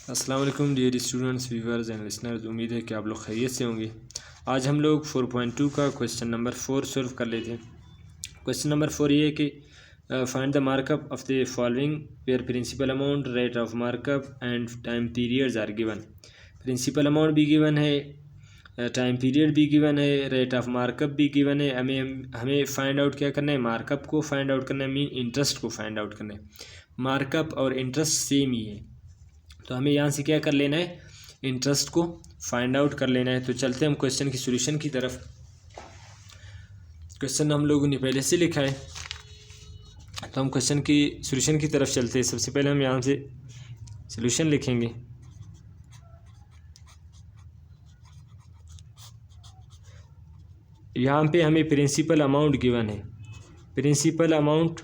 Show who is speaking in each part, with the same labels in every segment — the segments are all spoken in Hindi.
Speaker 1: अस्सलाम वालेकुम dear students, viewers and listeners. उम्मीद है कि आप लोग खैरियत से होंगे। आज हम लोग 4.2 का क्वेश्चन नंबर 4 सॉल्व कर लेते हैं। क्वेश्चन नंबर 4 ये है कि find the markup of the following where principal amount, rate of markup and time periods are given. Principal amount भी गिवन है, टाइम पीरियड भी गिवन है, रेट ऑफ मार्कअप भी गिवन है। हमें फाइंड आउट क्या करना है, मार्कअप को फाइंड आउट करना है, मीन इंटरेस्ट को फाइंड आउट करना है। मार्कअप और इंटरेस्ट सेम ही है, तो हमें यहाँ से क्या कर लेना है, इंटरेस्ट को फाइंड आउट कर लेना है। तो चलते हैं हम क्वेश्चन की सॉल्यूशन की तरफ। क्वेश्चन हम लोगों ने पहले से लिखा है, तो हम क्वेश्चन की सॉल्यूशन की तरफ चलते हैं। सबसे पहले हम यहाँ से सॉल्यूशन लिखेंगे। यहाँ पे हमें प्रिंसिपल अमाउंट गिवन है, प्रिंसिपल अमाउंट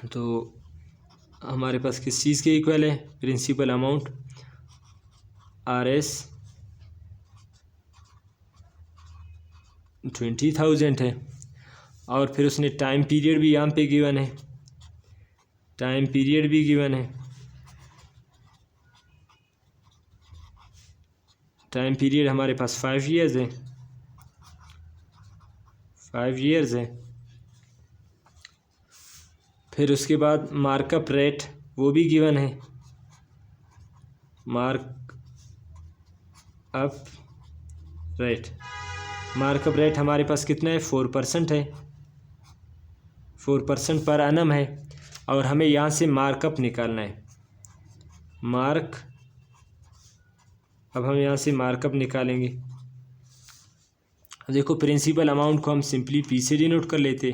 Speaker 1: तो हमारे पास किस चीज़ के इक्वल है, प्रिंसिपल अमाउंट RS 20,000 है। और फिर उसने टाइम पीरियड भी यहाँ पे गिवन है, टाइम पीरियड भी गिवन है। टाइम पीरियड हमारे पास 5 ईयर्स है, 5 ईयर्स है। फिर उसके बाद मार्कअप रेट वो भी गिवन है, मार्कअप रेट हमारे पास कितना है, 4% है, 4% पर एनम है। और हमें यहाँ से मार्कअप निकालना है, अब हम यहाँ से मार्कअप निकालेंगे। देखो, प्रिंसिपल अमाउंट को हम सिंपली P से डिनोट कर लेते,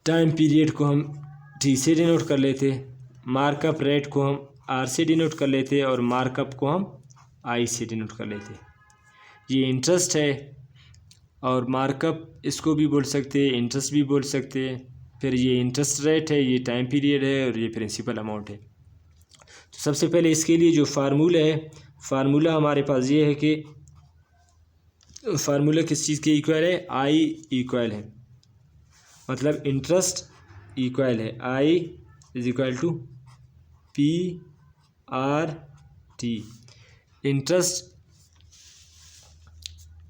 Speaker 1: टाइम पीरियड को हम T से डिनोट कर लेते, मार्कअप रेट को हम R से डिनोट कर लेते और मार्कअप को हम I से डिनोट कर लेते। ये इंटरेस्ट है और मार्कअप इसको भी बोल सकते हैं, इंटरेस्ट भी बोल सकते हैं। फिर ये इंटरेस्ट रेट है, ये टाइम पीरियड है और ये प्रिंसिपल अमाउंट है। तो सबसे पहले इसके लिए जो फार्मूला है, फार्मूला हमारे पास ये है कि फार्मूला किस चीज़ के इक्वल है, I इक्वल है, मतलब इंटरेस्ट इक्वल है I is equal to PRT।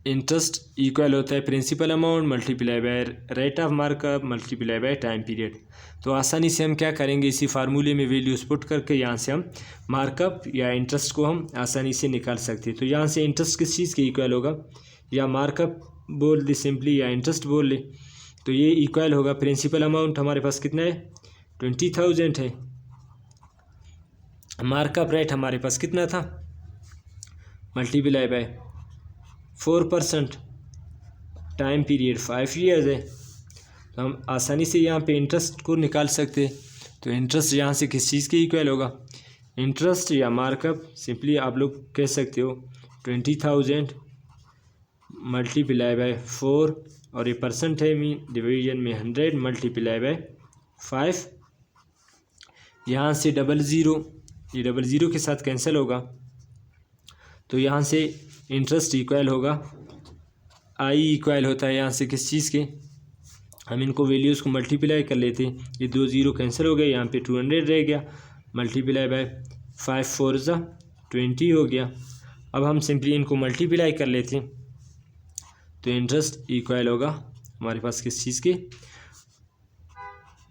Speaker 1: Interest equal होता है principal amount multiply by rate of markup multiply by time period. तो आसानी से हम क्या करेंगे, इसी फार्मूले में वैल्यूज पुट करके यहाँ से हम मार्कअप या इंटरेस्ट को हम आसानी से निकाल सकते हैं। तो यहाँ से इंटरेस्ट किस चीज़ के इक्वल होगा, या मार्कअप बोल दे सिंपली, या इंटरेस्ट बोल ले, तो ये इक्वल होगा। प्रिंसिपल अमाउंट हमारे पास कितना है, 20,000 है। मार्कअप रेट हमारे पास कितना था, multiply by 4%, time period 5 years है। तो हम आसानी से यहाँ पे इंटरेस्ट को निकाल सकते हैं। तो इंटरेस्ट यहाँ से किस चीज़ के इक्वल होगा, इंटरेस्ट या मार्कअप सिंपली आप लोग कह सकते हो 20,000 मल्टीप्लाई बाय 4, और ये परसेंट है, मीन डिवीजन में 100 मल्टीप्लाई बाय 5। यहाँ से 00, ये 00 के साथ कैंसिल होगा, तो यहाँ से इंटरेस्ट इक्वल होगा I इक्वल होता है यहाँ से किस चीज़ के, हम इनको वैल्यूज़ को मल्टीप्लाई कर लेते हैं। ये 2 0 कैंसिल हो गए, यहाँ पे 200 रह गया, मल्टीप्लाई बाय 5 4 20 हो गया। अब हम सिंपली इनको मल्टीप्लाई कर लेते हैं, तो इंटरेस्ट इक्वल होगा हमारे पास किस चीज़ के,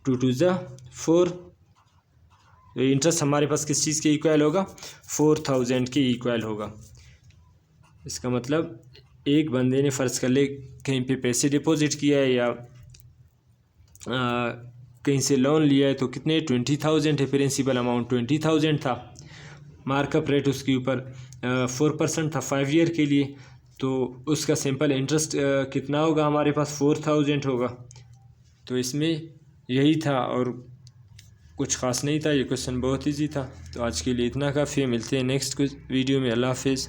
Speaker 1: 2 2 4। तो इंटरेस्ट हमारे पास किस चीज़ के इक्वल होगा, 4,000 के इक्वल होगा। इसका मतलब एक बंदे ने फ़र्ज़ कर ले कहीं पे पैसे डिपॉजिट किया है या कहीं से लोन लिया है, तो कितने 20,000 है, प्रिंसिपल अमाउंट 20,000 था, मार्कअप रेट उसके ऊपर 4% था 5 ईयर के लिए, तो उसका सिंपल इंटरेस्ट कितना होगा, हमारे पास 4,000 होगा। तो इसमें यही था और कुछ ख़ास नहीं था, ये क्वेश्चन बहुत ईजी था। तो आज के लिए इतना काफ़ी है, मिलते हैं नेक्स्ट वीडियो में। अल्लाह हाफिज़।